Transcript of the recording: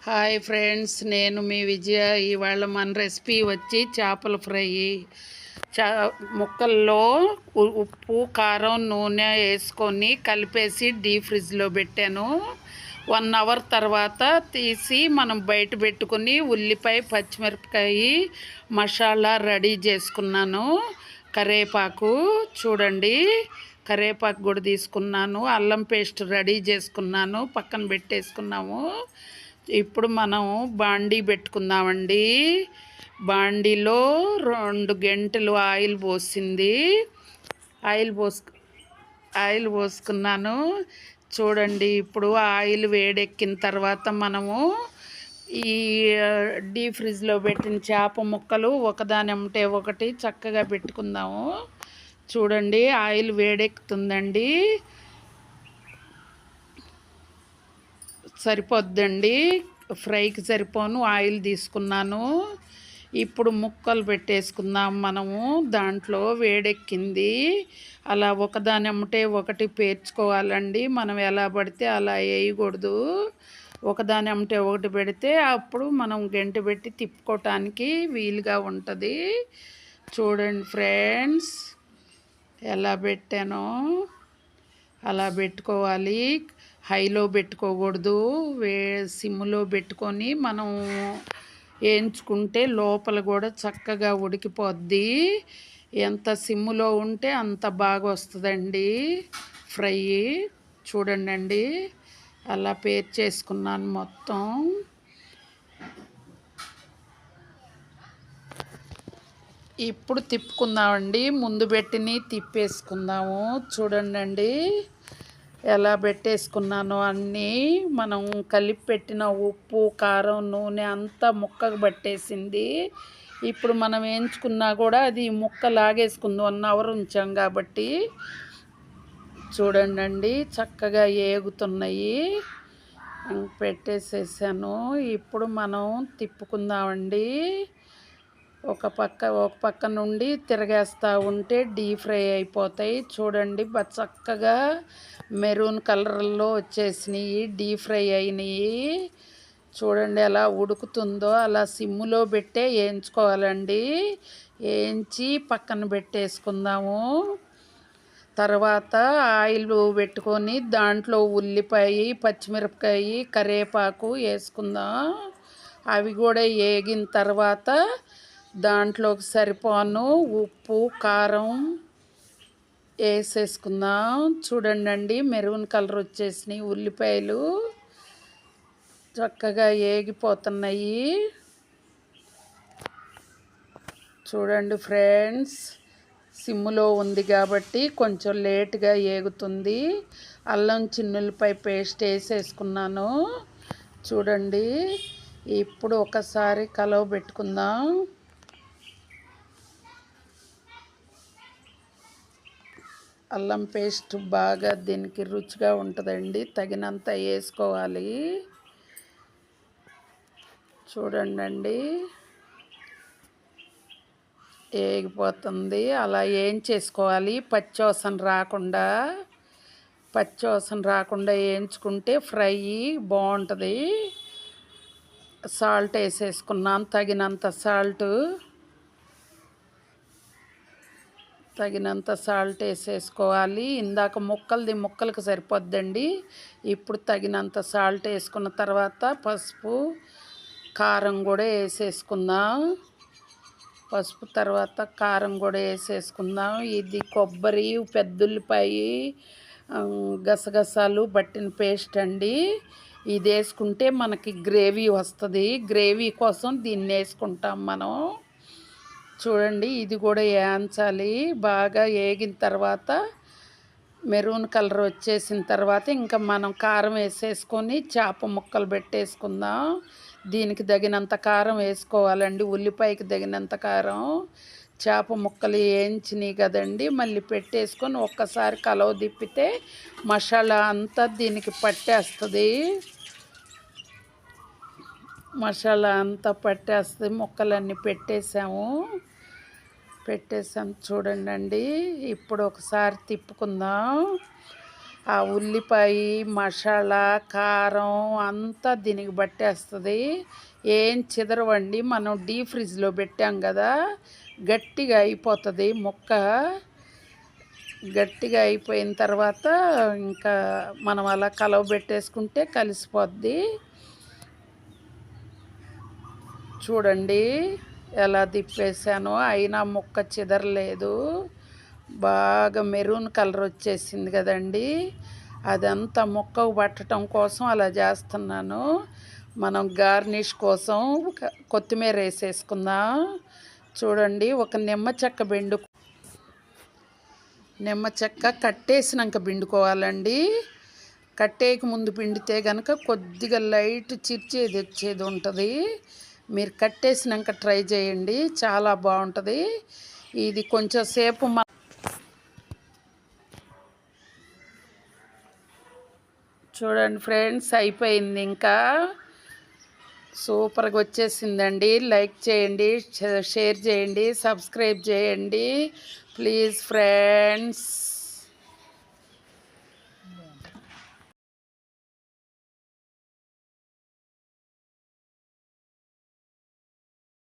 Hi friends, నేను మీ విజయ. ఇవాళ మన రెసిపీ వచ్చి చేపల ఫ్రై. చా ముక్కల్లో ఉప్పు, కారం, నూనె వేసుకొని కలిపేసి డీప్ ఫ్రిడ్జ్లో పెట్టాను. 1 అవర్ తర్వాత తీసి మనం బయట పెట్టుకుని ఉల్లిపాయ, పచ్చిమిరపకాయ మసాలా రెడీ చేసుకున్నాను. కరివేపాకు చూడండి, కరివేపాకు కూడా తీసుకున్నాను. అల్లం పేస్ట్ రెడీ చేసుకున్నాను, పక్కన పెట్టేసుకున్నాము. ఇప్పుడు మనం బాండీ పెట్టుకుందామండి. బాండీలో 2 గంటలు ఆయిల్ పోసింది. ఆయిల్ పోసుకున్నాను చూడండి. ఇప్పుడు ఆయిల్ వేడెక్కిన తర్వాత మనము ఈ డీప్ ఫ్రిడ్జ్లో పెట్టిన చేప ముక్కలు ఒకదానింటే ఒకటి చక్కగా పెట్టుకుందాము. చూడండి, ఆయిల్ వేడెక్కుతుందండి. సరిపోద్దండి, ఫ్రైకి సరిపోను ఆయిల్ తీసుకున్నాను. ఇప్పుడు ముక్కలు పెట్టేసుకుందాం మనము. దాంట్లో వేడెక్కింది, అలా ఒకదాని అమ్మటే ఒకటి పేర్చుకోవాలండి. మనం ఎలా పడితే అలా వేయకూడదు. ఒకదాని అమ్మటే ఒకటి పెడితే అప్పుడు మనం గంట పెట్టి తిప్పుకోవటానికి వీలుగా ఉంటుంది. చూడండి ఫ్రెండ్స్, ఎలా పెట్టానో అలా పెట్టుకోవాలి. హైలో పెట్టుకోకూడదు, సిమ్లో పెట్టుకొని మనం వేయించుకుంటే లోపల కూడా చక్కగా ఉడికిపోద్ది. ఎంత సిమ్లో ఉంటే అంత బాగా వస్తుందండి ఫ్రై. చూడండి, అలా పేర్చేసుకున్నాను మొత్తం. ఇప్పుడు తిప్పుకుందామండి. ముందు పెట్టిని తిప్పేసుకుందాము. చూడండి ఎలా పెట్టేసుకున్నాను అన్నీ. మనం కలిపి పెట్టిన ఉప్పు, కారం, నూనె అంతా ముక్కకు పట్టేసింది. ఇప్పుడు మనం వేయించుకున్నా కూడా అది ముక్క లాగేసుకుంది. 1 అవర్ ఉంచాం కాబట్టి. చూడండి, చక్కగా ఏగుతున్నాయి. పెట్టేసేసాను. ఇప్పుడు మనం తిప్పుకుందామండి. ఒక పక్క నుండి తిరగేస్తూ ఉంటే డీప్ ఫ్రై అయిపోతాయి. చూడండి, చక్కగా మెరూన్ కలర్లో వచ్చేసినాయి, డీప్ ఫ్రై అయినాయి. చూడండి ఎలా ఉడుకుతుందో. అలా సిమ్ములో పెట్టే వేయించుకోవాలండి. వేయించి పక్కన పెట్టేసుకుందాము. తర్వాత ఆయిల్ పెట్టుకొని దాంట్లో ఉల్లిపాయ, పచ్చిమిరపకాయ, కరివేపాకు వేసుకుందాం. అవి కూడా వేగిన తర్వాత దాంట్లోకి సరిపోను ఉప్పు, కారం వేసేసుకుందాం. చూడండి, మెరూన్ కలర్ వచ్చేసినాయి ఉల్లిపాయలు, చక్కగా ఏగిపోతున్నాయి. చూడండి ఫ్రెండ్స్, సిమ్లో ఉంది కాబట్టి కొంచెం లేట్గా ఏగుతుంది. అల్లం చిన్నులపై పేస్ట్ వేసేసుకున్నాను. చూడండి, ఇప్పుడు ఒకసారి కలవ పెట్టుకుందాం. అల్లం పేస్ట్ బాగా దీనికి రుచిగా ఉంటుందండి, తగినంత వేసుకోవాలి. చూడండి, ఏగిపోతుంది. అలా ఏం చేసుకోవాలి, పచ్చివాసన రాకుండా వేయించుకుంటే ఫ్రై బాగుంటుంది. సాల్ట్ వేసేసుకున్నాం, తగినంత సాల్ట్ వేసేసుకోవాలి. ఇందాక ముక్కలకు సరిపోద్దండి. ఇప్పుడు తగినంత సాల్ట్ వేసుకున్న తర్వాత పసుపు, కారం కూడా వేసేసుకుందాం. ఇది కొబ్బరి, పెద్దుల్లిపాయ, గసగసాలు బట్టిన పేస్ట్ అండి. ఇది వేసుకుంటే మనకి గ్రేవీ వస్తుంది. గ్రేవీ కోసం దీన్ని వేసుకుంటాం మనం. చూడండి, ఇది కూడా వేయించాలి. బాగా వేగిన తర్వాత మెరూన్ కలర్ వచ్చేసిన తర్వాత ఇంకా మనం కారం వేసేసుకొని చేప ముక్కలు పెట్టేసుకుందాం. దీనికి తగినంత కారం వేసుకోవాలండి, ఉల్లిపాయకి తగినంత కారం. చేప ముక్కలు వేయించినాయి కదండి, మళ్ళీ పెట్టేసుకొని ఒక్కసారి కలవ తిప్పితే మసాలా అంతా దీనికి పట్టేస్తుంది. ముక్కలన్నీ పెట్టేసాము. చూడండి, ఇప్పుడు ఒకసారి తిప్పుకుందాం. ఆ ఉల్లిపాయ మసాలా కారం అంతా దీనికి పట్టేస్తుంది. ఏం చిదరవండి, మనం డీప్ ఫ్రిడ్జ్లో పెట్టాం కదా, గట్టిగా అయిపోతుంది ముక్క. గట్టిగా అయిపోయిన తర్వాత ఇంకా మనం అలా కలవబెట్టేసుకుంటే కలిసిపోద్ది. చూడండి ఎలా తిప్పేసానో, అయినా ముక్క చిదరలేదు. బాగా మెరూన్ కలర్ వచ్చేసింది కదండి. అదంతా ముక్కకు పట్టడం కోసం అలా చేస్తున్నాను. మనం గార్నిష్ కోసం కొత్తిమీర వేసేసుకుందాం. చూడండి, ఒక నిమ్మ చెక్క కట్టేసినాక పిండుకోవాలండి. కట్టేయక ముందు పిండితే కనుక కొద్దిగా లైట్ చిర్చేది వచ్చేది ఉంటుంది. మీరు కట్టేసినాక ట్రై చేయండి, చాలా బాగుంటుంది. ఇది కొంచెం సేపు చూడండి ఫ్రెండ్స్, అయిపోయింది. ఇంకా సూపర్గా వచ్చేసిందండి. లైక్ చేయండి, షేర్ చేయండి, సబ్స్క్రైబ్ చేయండి ప్లీజ్ ఫ్రెండ్స్.